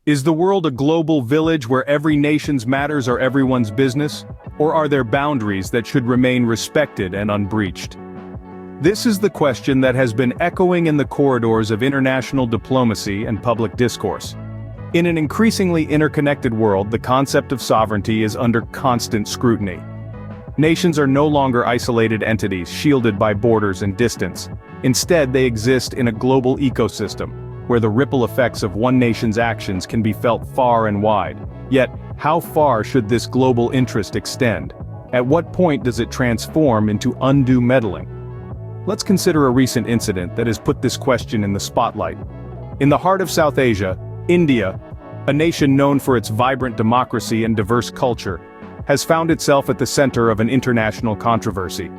Is the world a global village where every nation's matters are everyone's business? Or are there boundaries that should remain respected and unbreached? This is the question that has been echoing in the corridors of international diplomacy and public discourse. In an increasingly interconnected world, the concept of sovereignty is under constant scrutiny. Nations are no longer isolated entities shielded by borders and distance. Instead, they exist in a global ecosystem, where the ripple effects of one nation's actions can be felt far and wide. Yet, how far should this global interest extend? At what point does it transform into undue meddling? Let's consider a recent incident that has put this question in the spotlight. In the heart of South Asia, India, a nation known for its vibrant democracy and diverse culture, has found itself at the center of an international controversy.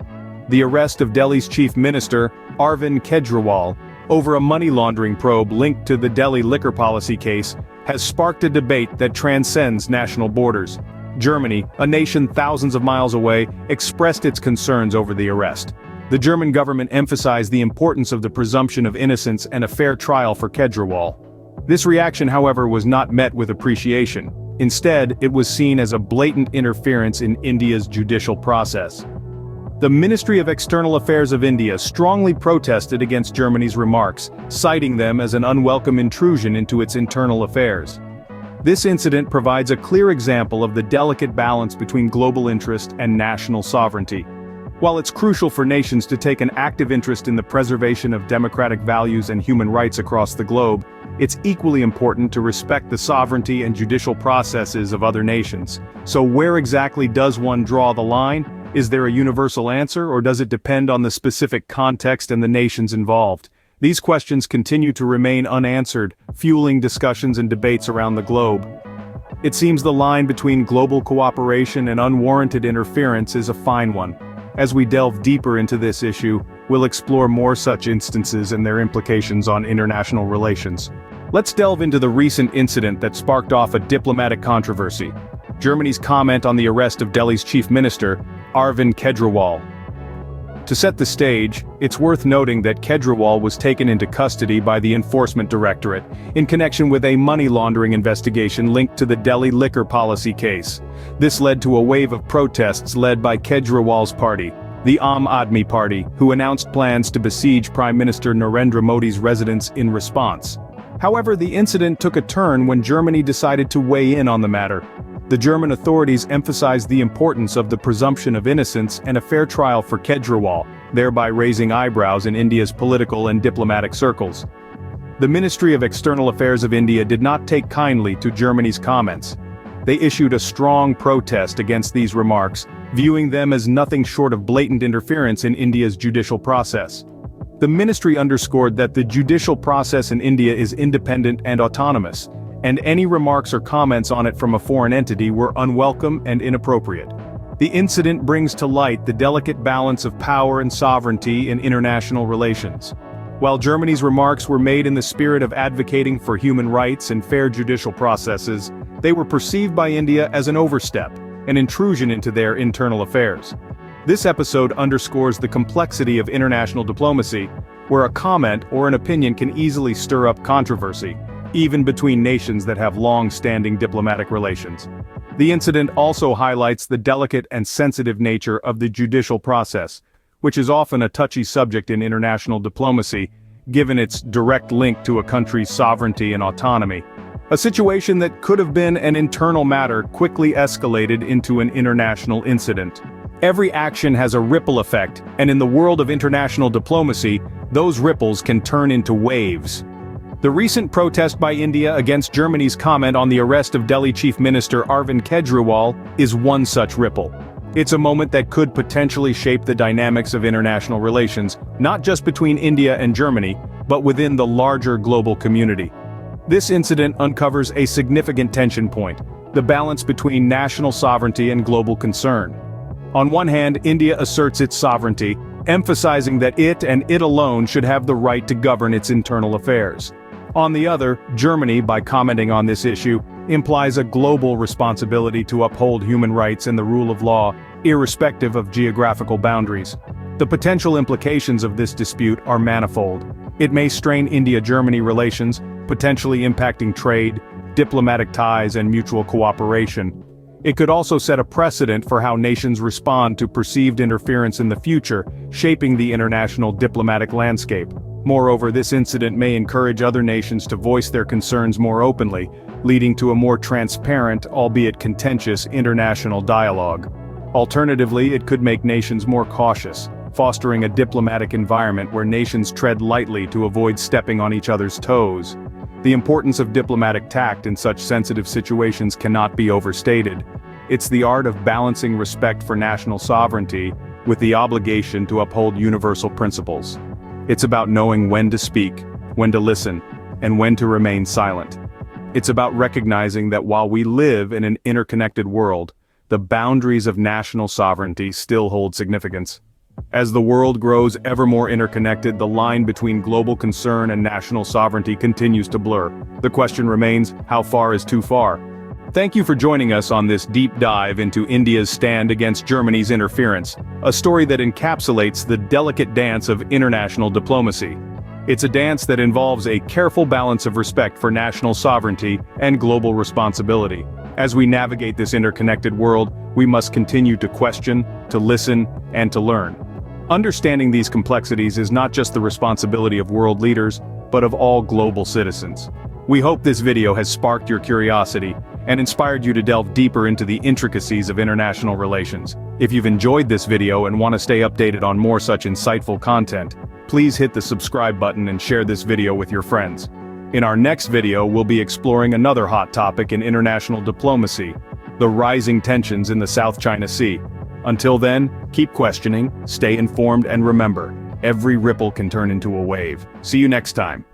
The arrest of Delhi's chief minister, Arvind Kejriwal, over a money laundering probe linked to the Delhi liquor policy case, has sparked a debate that transcends national borders. Germany, a nation thousands of miles away, expressed its concerns over the arrest. The German government emphasized the importance of the presumption of innocence and a fair trial for Kejriwal. This reaction, however, was not met with appreciation. Instead, it was seen as a blatant interference in India's judicial process. The Ministry of External Affairs of India strongly protested against Germany's remarks, citing them as an unwelcome intrusion into its internal affairs. This incident provides a clear example of the delicate balance between global interest and national sovereignty. While it's crucial for nations to take an active interest in the preservation of democratic values and human rights across the globe, it's equally important to respect the sovereignty and judicial processes of other nations. So where exactly does one draw the line? Is there a universal answer, or does it depend on the specific context and the nations involved? These questions continue to remain unanswered, fueling discussions and debates around the globe. It seems the line between global cooperation and unwarranted interference is a fine one. As we delve deeper into this issue, we'll explore more such instances and their implications on international relations. Let's delve into the recent incident that sparked off a diplomatic controversy: Germany's comment on the arrest of Delhi's chief minister, Arvind Kejriwal. To set the stage, it's worth noting that Kejriwal was taken into custody by the Enforcement Directorate in connection with a money laundering investigation linked to the Delhi liquor policy case. This led to a wave of protests led by Kejriwal's party, the Aam Aadmi Party, who announced plans to besiege Prime Minister Narendra Modi's residence in response. However, the incident took a turn when Germany decided to weigh in on the matter. The German authorities emphasized the importance of the presumption of innocence and a fair trial for Kejriwal, thereby raising eyebrows in India's political and diplomatic circles. The Ministry of External Affairs of India did not take kindly to Germany's comments. They issued a strong protest against these remarks, viewing them as nothing short of blatant interference in India's judicial process. The ministry underscored that the judicial process in India is independent and autonomous, and any remarks or comments on it from a foreign entity were unwelcome and inappropriate. The incident brings to light the delicate balance of power and sovereignty in international relations. While Germany's remarks were made in the spirit of advocating for human rights and fair judicial processes, they were perceived by India as an overstep, an intrusion into their internal affairs. This episode underscores the complexity of international diplomacy, where a comment or an opinion can easily stir up controversy, even between nations that have long-standing diplomatic relations. The incident also highlights the delicate and sensitive nature of the judicial process, which is often a touchy subject in international diplomacy, given its direct link to a country's sovereignty and autonomy. A situation that could have been an internal matter quickly escalated into an international incident. Every action has a ripple effect, and in the world of international diplomacy, those ripples can turn into waves. The recent protest by India against Germany's comment on the arrest of Delhi Chief Minister Arvind Kejriwal is one such ripple. It's a moment that could potentially shape the dynamics of international relations, not just between India and Germany, but within the larger global community. This incident uncovers a significant tension point: the balance between national sovereignty and global concern. On one hand, India asserts its sovereignty, emphasizing that it and it alone should have the right to govern its internal affairs. On the other, Germany, by commenting on this issue, implies a global responsibility to uphold human rights and the rule of law, irrespective of geographical boundaries. The potential implications of this dispute are manifold. It may strain India-Germany relations, potentially impacting trade, diplomatic ties and mutual cooperation. It could also set a precedent for how nations respond to perceived interference in the future, shaping the international diplomatic landscape. Moreover, this incident may encourage other nations to voice their concerns more openly, leading to a more transparent, albeit contentious, international dialogue. Alternatively, it could make nations more cautious, fostering a diplomatic environment where nations tread lightly to avoid stepping on each other's toes. The importance of diplomatic tact in such sensitive situations cannot be overstated. It's the art of balancing respect for national sovereignty with the obligation to uphold universal principles. It's about knowing when to speak, when to listen, and when to remain silent. It's about recognizing that while we live in an interconnected world, the boundaries of national sovereignty still hold significance. As the world grows ever more interconnected, the line between global concern and national sovereignty continues to blur. The question remains, how far is too far? Thank you for joining us on this deep dive into India's stand against Germany's interference, a story that encapsulates the delicate dance of international diplomacy. It's a dance that involves a careful balance of respect for national sovereignty and global responsibility. As we navigate this interconnected world, we must continue to question, to listen, and to learn. Understanding these complexities is not just the responsibility of world leaders, but of all global citizens. We hope this video has sparked your curiosity and inspired you to delve deeper into the intricacies of international relations. If you've enjoyed this video and want to stay updated on more such insightful content, please hit the subscribe button and share this video with your friends. In our next video, we'll be exploring another hot topic in international diplomacy: the rising tensions in the South China Sea. Until then, keep questioning, stay informed, and remember, every ripple can turn into a wave. See you next time.